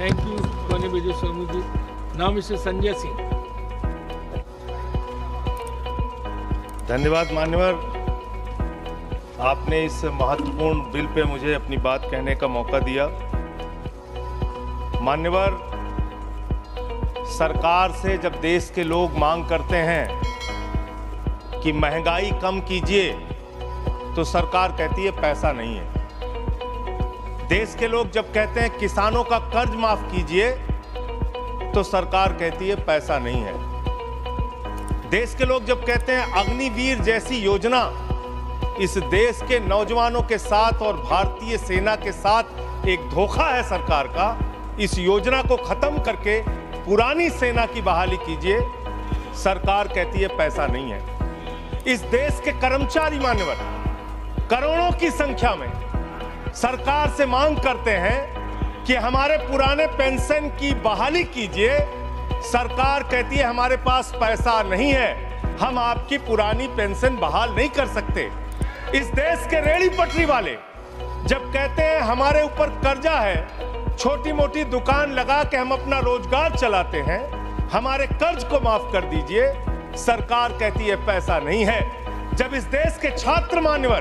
Thank you, Kone Vijay Somuji. Now, Mr. Sanjay Singh. धन्यवाद मान्यवर, आपने इस महत्वपूर्ण बिल पे मुझे अपनी बात कहने का मौका दिया। मान्यवर, सरकार से जब देश के लोग मांग करते हैं कि महंगाई कम कीजिए, तो सरकार कहती है पैसा नहीं है। देश के लोग जब कहते हैं किसानों का कर्ज माफ कीजिए, तो सरकार कहती है पैसा नहीं है। देश के लोग जब कहते हैं अग्निवीर जैसी योजना इस देश के नौजवानों के साथ और भारतीय सेना के साथ एक धोखा है सरकार का, इस योजना को खत्म करके पुरानी सेना की बहाली कीजिए, सरकार कहती है पैसा नहीं है। इस देश के कर्मचारी मान्यवर करोड़ों की संख्या में सरकार से मांग करते हैं कि हमारे पुराने पेंशन की बहाली कीजिए, सरकार कहती है हमारे पास पैसा नहीं है, हम आपकी पुरानी पेंशन बहाल नहीं कर सकते। इस देश के रेहड़ी पटरी वाले जब कहते हैं हमारे ऊपर कर्जा है, छोटी मोटी दुकान लगा के हम अपना रोजगार चलाते हैं, हमारे कर्ज को माफ कर दीजिए, सरकार कहती है पैसा नहीं है। जब इस देश के छात्र मान्यवर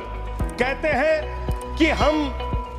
कहते हैं कि हम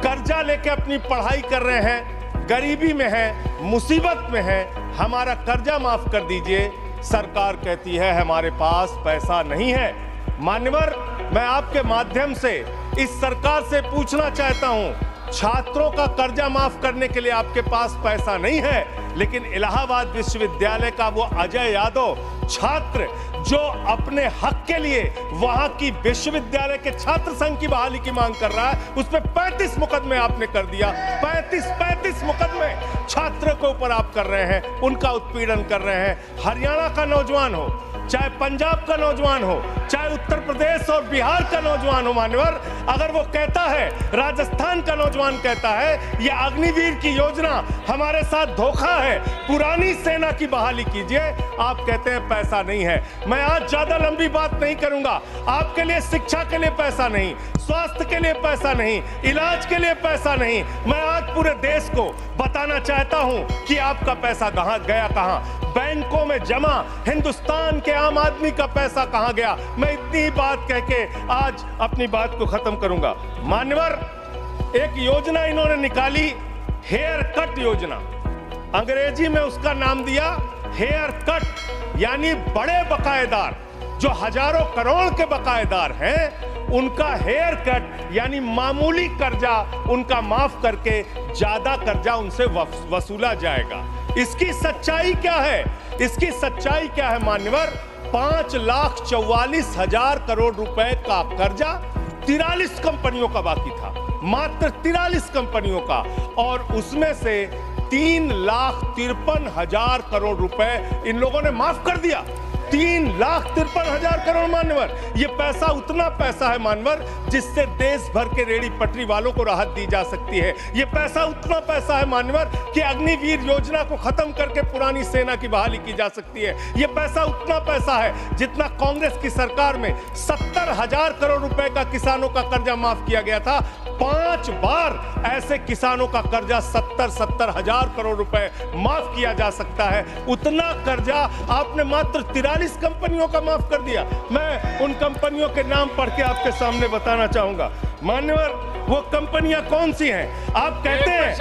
कर्जा लेके अपनी पढ़ाई कर रहे हैं, गरीबी में हैं, मुसीबत में हैं, हमारा कर्जा माफ कर दीजिए, सरकार कहती है हमारे पास पैसा नहीं है। मान्यवर, मैं आपके माध्यम से इस सरकार से पूछना चाहता हूं, छात्रों का कर्जा माफ करने के लिए आपके पास पैसा नहीं है, लेकिन इलाहाबाद विश्वविद्यालय का वो अजय यादव छात्र जो अपने हक के लिए वहां की विश्वविद्यालय के छात्र संघ की बहाली की मांग कर रहा है, उस पर 35 मुकदमे आपने कर दिया। 35 मुकदमे छात्र के ऊपर आप कर रहे हैं, उनका उत्पीड़न कर रहे हैं। हरियाणा का नौजवान हो, चाहे पंजाब का नौजवान हो, चाहे उत्तर प्रदेश और बिहार का नौजवान हो मान्यवर, अगर वो कहता है, राजस्थान का नौजवान कहता है ये अग्निवीर की योजना हमारे साथ धोखा है, पुरानी सेना की बहाली कीजिए, आप कहते हैं पैसा नहीं है। मैं आज ज्यादा लंबी बात नहीं करूंगा। आपके लिए शिक्षा के लिए पैसा नहीं, स्वास्थ्य के लिए पैसा नहीं, इलाज के लिए पैसा नहीं, मैं आज पूरे देश को बताना चाहता हूं कि आपका पैसा कहां गया, कहां बैंकों में जमा हिंदुस्तान के आम आदमी का पैसा कहां गया। मैं इतनी बात कह के आज अपनी बात को खत्म करूंगा। मान्यवर, एक योजना इन्होंने निकाली, हेयर कट योजना, अंग्रेजी में उसका नाम दिया हेयर कट, यानी बड़े बकायेदार जो हजारों करोड़ के बकायेदार हैं, उनका हेयर कट यानी मामूली कर्जा उनका माफ करके ज्यादा कर्जा उनसे वसूला जाएगा। इसकी सच्चाई क्या है? इसकी सच्चाई क्या है मान्यवर? 5,44,000 करोड़ रुपए का कर्जा 43 कंपनियों का बाकी था, मात्र 43 कंपनियों का, और उसमें से 3,53,000 करोड़ रुपए इन लोगों ने माफ कर दिया। 3,53,000 करोड़ मान्यवर, ये पैसा उतना पैसा है मान्यवर जिससे देश भर के रेहड़ी पटरी वालों को राहत दी जा सकती है। ये पैसा उतना पैसा है मान्यवर कि अग्निवीर योजना को खत्म करके पुरानी सेना की बहाली की जा सकती है। ये पैसा उतना पैसा है जितना कांग्रेस की सरकार में 70,000 करोड़ रुपए का किसानों का कर्जा माफ किया गया था। 5 बार ऐसे किसानों का कर्जा 70,000 करोड़ रुपए माफ किया जा सकता है। उतना कर्जा आपने मात्र 43 कंपनियों का माफ कर दिया। मैं उन कंपनियों के नाम पढ़ के आपके सामने बताना चाहूंगा। मान्यवर, वो कंपनियां कौन सी हैं? आप कहते हैं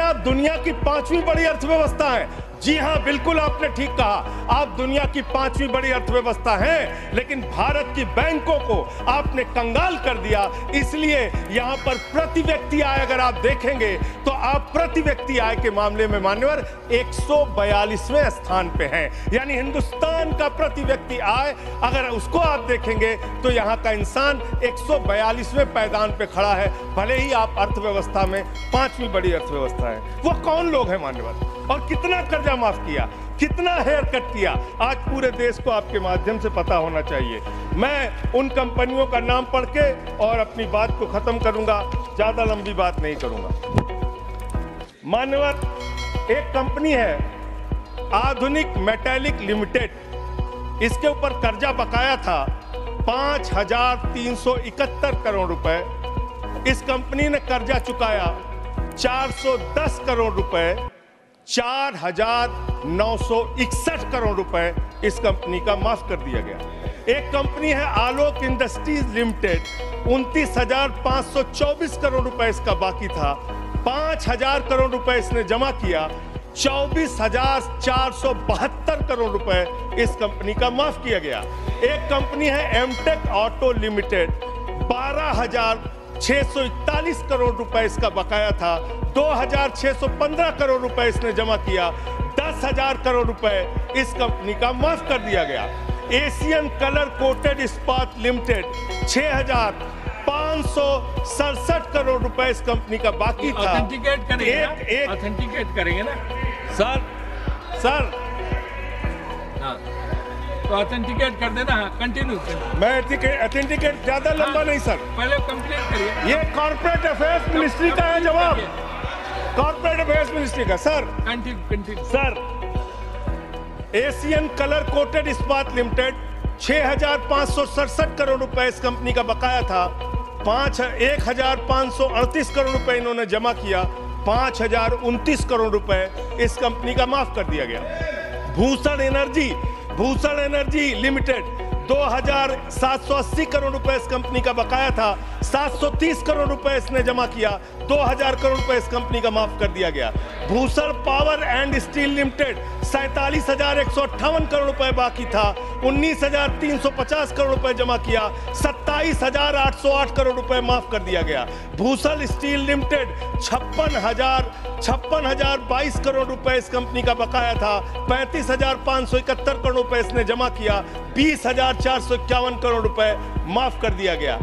आप दुनिया की 5वीं बड़ी अर्थव्यवस्था है। जी हां, बिल्कुल आपने ठीक कहा, आप दुनिया की 5वीं बड़ी अर्थव्यवस्था हैं, लेकिन भारत की बैंकों को आपने कंगाल कर दिया। इसलिए यहां पर प्रति व्यक्ति आय अगर आप देखेंगे तो आप प्रति व्यक्ति आय के मामले में मान्यवर 142वें स्थान पे हैं। यानी हिंदुस्तान का प्रति व्यक्ति आय अगर उसको आप देखेंगे तो यहां का इंसान 142वें पायदान पे खड़ा है, भले ही आप अर्थव्यवस्था में 5वीं बड़ी अर्थव्यवस्था है। वो कौन लोग हैं मान्यवर, और कितना कर्जा माफ किया, कितना हेयर कट किया, आज पूरे देश को आपके माध्यम से पता होना चाहिए। मैं उन कंपनियों का नाम पढ़ के और अपनी बात को खत्म करूंगा, ज्यादा लंबी बात नहीं करूंगा। मान्यवर, एक कंपनी है आधुनिक मेटालिक लिमिटेड, इसके ऊपर कर्जा बकाया था 5,371 करोड़ रुपए। इस कंपनी ने कर्जा चुकाया 410 करोड़ रुपए, 4,961 करोड़ रुपए इस कंपनी का माफ कर दिया गया। एक कंपनी है आलोक इंडस्ट्रीज लिमिटेड, 29,524 करोड़ रुपए इसका बाकी था, 5,000 करोड़ रुपए इसने जमा किया, 24,472 करोड़ रुपए इस कंपनी का माफ किया गया। एक कंपनी है एमटेक ऑटो लिमिटेड, 12,641 करोड़ रुपए इसका बकाया था, 2,615 करोड़ रुपए इसने जमा किया, 10,000 करोड़ रुपए इस कंपनी का माफ कर दिया गया। एशियन कलर कोटेड इस्पात लिमिटेड, 6,567 करोड़ रुपए इस कंपनी का बाकी था। ऑथेंटिकेट करेंगे ऑथेंटिकेट करेंगे ना सर हाँ, तो ऑथेंटिकेट कर देना। हाँ, कंटिन्यू। मैं ऑथेंटिकेट ज्यादा लंबा नहीं सर, पहले कंप्लीट करिए। ये कॉर्पोरेट अफेयर्स मिनिस्ट्री का है जवाब, कॉर्पोरेट अफेयर्स मिनिस्ट्री का। Sir continue sir, Asian colour coated इस्पात लिमिटेड, 6,567 करोड़ रुपए इस कंपनी का बकाया था, 1,538 करोड़ रुपए इन्होंने जमा किया, 5,029 करोड़ रुपए इस कंपनी का माफ कर दिया गया। भूषण एनर्जी लिमिटेड, 2,780 करोड़ रुपए इस कंपनी का बकाया था, 730 करोड़ रुपए इसने जमा किया, 2,000 करोड़ रुपए इस कंपनी का माफ कर दिया गया। Bhushan power and steel limited, 47,158 crore रुपए बाकी था, 19,350 करोड़ रुपए जमा किया, 27,808 करोड़ रुपए माफ कर दिया गया। भूषण स्टील लिमिटेड, 56,022 करोड़ रुपए इस कंपनी का बकाया था, 35,571 करोड़ रुपए इसने जमा किया, 20,451 करोड़ रुपए माफ कर दिया गया।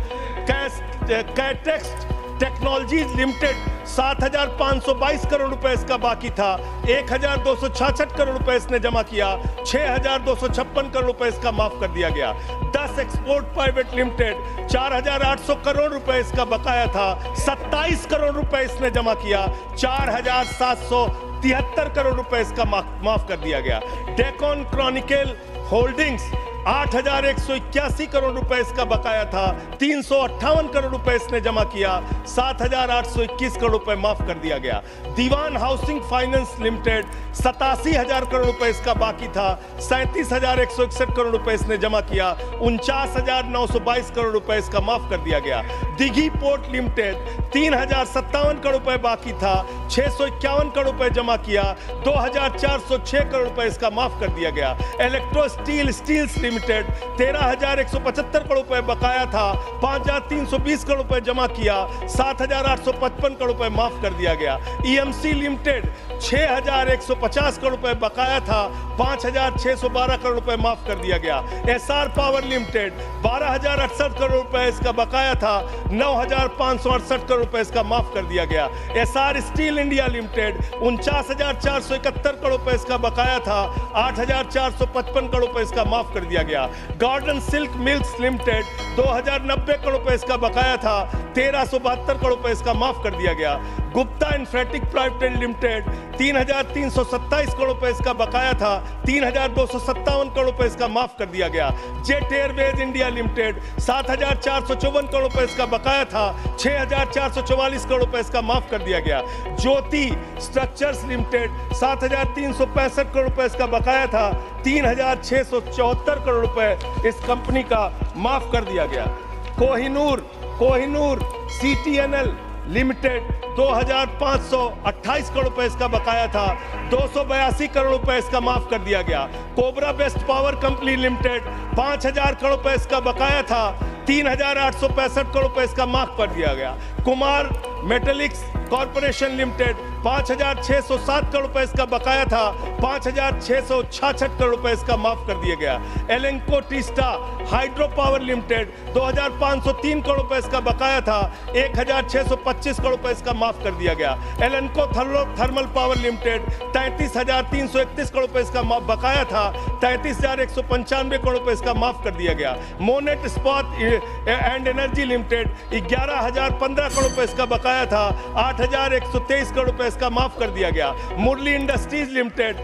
कैटेक्स टेक्नोलॉजीज लिमिटेड, 7,522 करोड़ रुपए इसका बाकी था, 1,266 करोड़ रुपए इसने जमा किया, 6,256 करोड़ रुपए इसका माफ कर दिया गया। 10 एक्सपोर्ट प्राइवेट लिमिटेड, 4,800 करोड़ रुपए इसका बकाया था, 27 करोड़ रुपए इसने जमा किया, 4,773 करोड़ रुपए इसका माफ कर दिया गया। डेकन क्रॉनिकल होल्डिंग्स, 8,181 करोड़ रुपए इसका बकाया था, 358 करोड़ रुपए इसने जमा किया, 7,821 करोड़ रुपए माफ कर दिया गया। दीवान हाउसिंग फाइनेंस लिमिटेड, 87,000 करोड़ रुपए इसका बाकी था, 37,161 करोड़ रुपए इसने जमा किया, 49,922 करोड़ रुपए इसका माफ कर दिया गया। दिघी पोर्ट लिमिटेड, 3,057 करोड़ रुपए बाकी था, 651 करोड़ रुपए जमा किया, 2,406 करोड़ रुपए इसका माफ कर दिया गया। इलेक्ट्रो स्टील्स लिमिटेड, 13,175 करोड़ रुपए बकाया था, 5,320 करोड़ रुपए जमा किया, 7,855 करोड़ रुपए माफ कर दिया गया। ईएमसी लिमिटेड, 6,150 करोड़ रुपए बकाया था, 5,612 करोड़ रुपए माफ कर दिया गया। एसआर पावर लिमिटेड, 12,068 करोड़ रुपए इसका बकाया था, 9,568 करोड़ रुपए इसका माफ कर दिया गया। SR steel India limited, 49,471 crore रुपए इसका बकाया था, 8,455 करोड़ रुपए इसका माफ कर दिया गया। Garden silk mills limited, 2,090 crore रुपए इसका बकाया था, 1,372 करोड़ रुपए इसका माफ कर दिया गया। गुप्ता इन्फेटिक प्राइवेट लिमिटेड, 3,327 करोड़ रुपए इसका बकाया था, 3,257 करोड़ रुपए इसका माफ कर दिया गया। Jet Airways India limited, 7,454 crore रुपए इसका बकाया था, 6,444 करोड़ रुपए इसका माफ कर दिया गया। ज्योति स्ट्रक्चर्स लिमिटेड, 7,365 करोड़ रुपए इसका बकाया था, 3,674 करोड़ रुपए इस कंपनी का माफ कर दिया गया। कोहिनूर सीटीएनएल लिमिटेड, 2,528 करोड़ रुपए इसका बकाया था, 282 करोड़ रुपए इसका माफ कर दिया गया। Cobra best power company limited, 5,000 crore रुपए इसका बकाया था, 3,865 करोड़ रुपए इसका माफ कर दिया गया। कुमार मेटलिक्स कॉर्पोरेशन लिमिटेड, 5,607 करोड़ रुपए इसका बकाया था, 5,666 करोड़ रुपए इसका माफ कर दिया गया। Lanco Teesta hydro power limited, 2,503 crore रुपए इसका बकाया था, 1,625 करोड़ रुपए इसका माफ कर दिया गया। एलेंको थर्मल पावर लिमिटेड, 33,331 करोड़ रुपए इसका बकाया था, 33,195 करोड़ रुपए इसका माफ कर दिया गया। मोनेट इस्पात एंड एनर्जी लिमिटेड, 11,015 करोड़ रुपए इसका बकाया था, 8,123 करोड़ रुपए इसका माफ कर दिया गया। मुरली इंडस्ट्रीज लिमिटेड,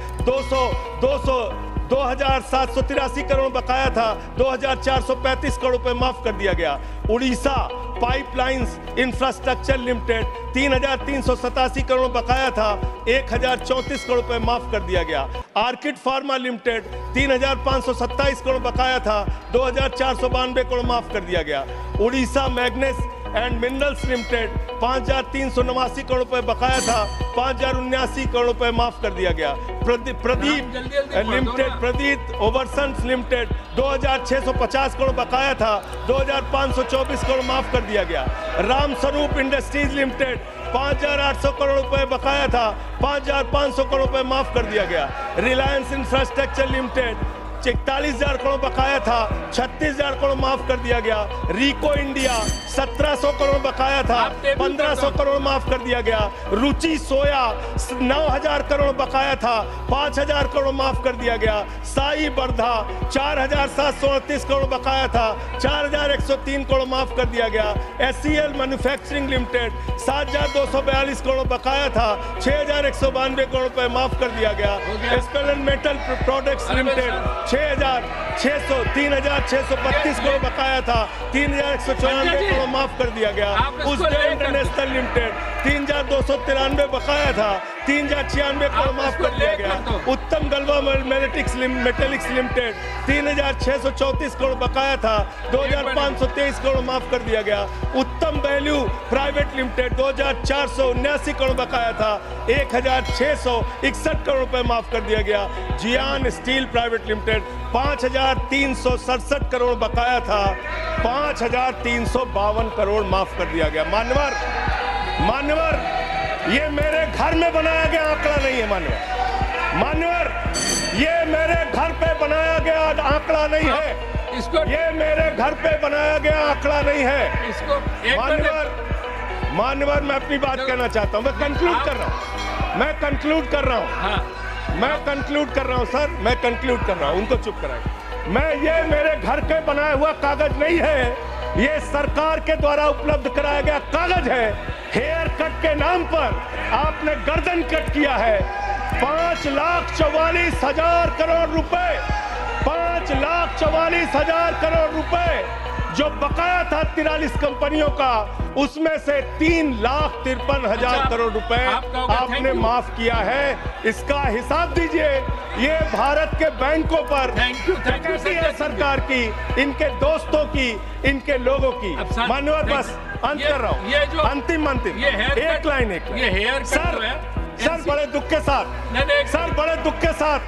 2,783 करोड़ बकाया था, 2,435 करोड़ रुपए माफ कर दिया गया। Orissa pipelines infrastructure limited 3,387 crore बकाया था, 1,034 करोड़ रुपए माफ कर दिया गया। आर्किड फार्मा लिमिटेड 3,527 करोड़ बकाया था, 2,492 करोड़ माफ कर दिया गया। Orissa मैग्नेस and minerals limited 5,389 crore रुपए बकाया था, 5,079 करोड़ रुपए माफ कर दिया गया। प्रदीप लिमिटेड, प्रदीप ओवरसन्स लिमिटेड 2,650 करोड़ बकाया था, 2,524 करोड़ माफ कर दिया गया। राम स्वरूप इंडस्ट्रीज लिमिटेड 5,800 करोड़ रुपए बकाया था, 5,500 करोड़ रुपए माफ कर दिया गया। रिलायंस इंफ्रास्ट्रक्चर लिमिटेड 41,000 करोड़ बकाया था, 36,000 करोड़ माफ कर दिया गया। रिको इंडिया 1,700 करोड़ बकाया था, 1,500 करोड़ माफ कर दिया गया। रुचि सोया 9,000 करोड़ बकाया था, 5,000 करोड़ माफ कर दिया गया। साई बर्धा 4,738 करोड़ बकाया था, 4,103 करोड़ माफ कर दिया गया। SCL मैन्युफैक्चरिंग लिमिटेड 7,242 करोड़ बकाया था, 6,192 करोड़ रुपए माफ कर दिया गया। स्पेलन मेटल प्रोडक्ट्स लिमिटेड 3,632 करोड़ बकाया था, 3,194 करोड़ माफ कर दिया गया। उज्जैन इंटरनेशनल लिमिटेड 3,293 बकाया था, 3,096 करोड़ माफ कर दिया गया। उत्तम गलवा मेटेलिक्स लिमिटेड 3,634 करोड़ बकाया था, 2,523 करोड़ माफ कर दिया गया। उत्तम वैल्यू प्राइवेट लिमिटेड 2,479 करोड़ बकाया था, 1,661 करोड़ रुपए माफ कर दिया गया। जियान स्टील प्राइवेट लिमिटेड 5,367 करोड़ बकाया था, 5,352 करोड़ माफ कर दिया गया। मान्यवर, ये मेरे घर में बनाया गया आंकड़ा नहीं है। मान्यवर, ये मेरे घर पे बनाया गया आंकड़ा नहीं है। ये मेरे घर पे बनाया गया आंकड़ा नहीं है। मान्यवर, मैं अपनी बात कहना चाहता हूं। मैं कंक्लूड कर रहा हूं। मैं कंक्लूड कर रहा हूं सर, मैं कंक्लूड कर रहा हूं। उनको चुप कराएं। ये मेरे घर के बनाया हुआ कागज नहीं है, ये सरकार के द्वारा उपलब्ध कराया गया कागज है। हेयर कट के नाम पर आपने गर्दन कट किया है। 5,44,000 करोड़ रुपए, 5,44,000 करोड़ रुपए जो बकाया था 43 कंपनियों का, उसमें से 3,53,000 करोड़ रुपए आपने माफ किया है। इसका हिसाब दीजिए। ये भारत के बैंकों पर डकैती है सरकार की, इनके दोस्तों की, इनके लोगों की। मान्यवर, बस अंत कर रहा हूँ। अंतिम एक लाइन सर बड़े दुख के साथ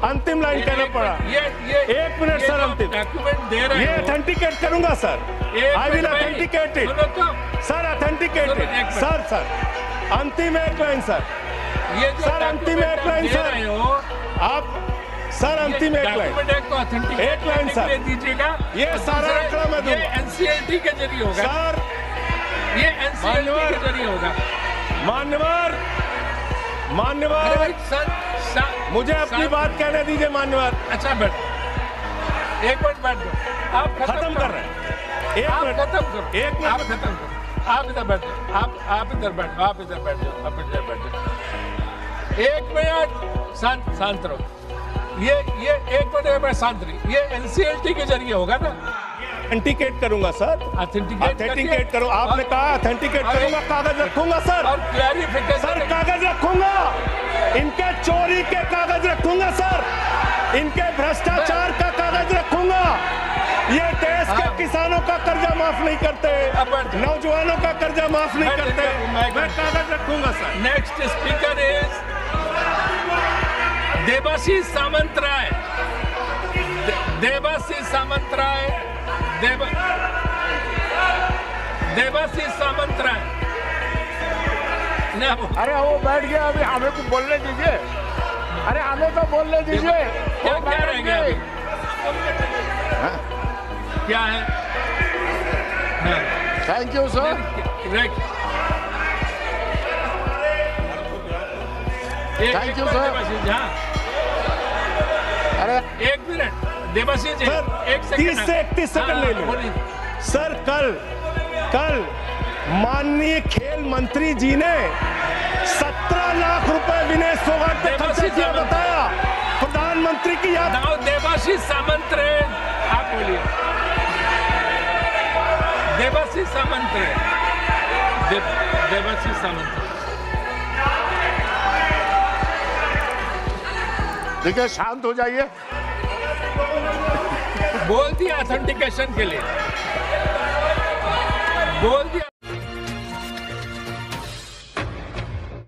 अंतिम लाइन कहना पड़ा। 1 मिनट सर, अंतिम ये ऑथेंटिकेट करूंगा sir. I will authenticate it sir, authenticate it sir. अंतिम एक लाइन सर, अंतिम एक लाइन सर। आप सर अंतिम एक लाइन सर दीजिएगा। ये सारा आंकड़ा मैं दूंगा। एनसीएलटी के जरिए होगा सर, ये एनसीएलटी के जरिए होगा। मान्यवर, मुझे अपनी बात कहने दीजिए। मान्यवर, अच्छा बैठ, एक मिनट बैठ जाओ। आप खत्म कर रहे हैं। एक मिनट खत्म करो। आप खत्म करो। आप इधर बैठ जाओ। आप इधर बैठ जाओ। आप इधर बैठ जाओ। 1 मिनट शांत रहो। ये 1 मिनट में शांत रही। ये एनसीएलटी के जरिए होगा ना। ऑथेंटिकेट करूंगा सर। ऑथेंटिकेट करो। आपने कहा ऑथेंटिकेट करूंगा, कागज रखूंगा सर। और क्लैरिफिकेशन सर, कागज रखूंगा। इनके चोरी के कागज रखूंगा सर। इनके भ्रष्टाचार का कागज रखूंगा। ये देश के किसानों का कर्जा माफ नहीं करते, नौजवानों का कर्जा माफ नहीं करते। मैं कागज रखूंगा sir. Next speaker is Debashish Samantaray. Debashish Samantaray. अरे वो बैठ गया, अभी हमें को बोलने दीजिए। अरे हमें तो बोलने दीजिए। क्या रहेंगे अभी? क्या है? Thank you sir. Thank you sir. अरे 1 मिनट देवाशीष जी, 30 से 31 सेकंड ले लो सर। कल माननीय खेल मंत्री जी ने 17 लाख रुपए विनेश फोगाट पे खर्चा किया बताया। प्रधानमंत्री किया। नाउ देवाशीष सामंत रे, आप बोलिए। देवाशीष सामंत रे, देवाशीष सामंत। देखिए, शांत हो जाइए। बोल दिया ऑथेंटिकेशन के लिए, बोल दिया।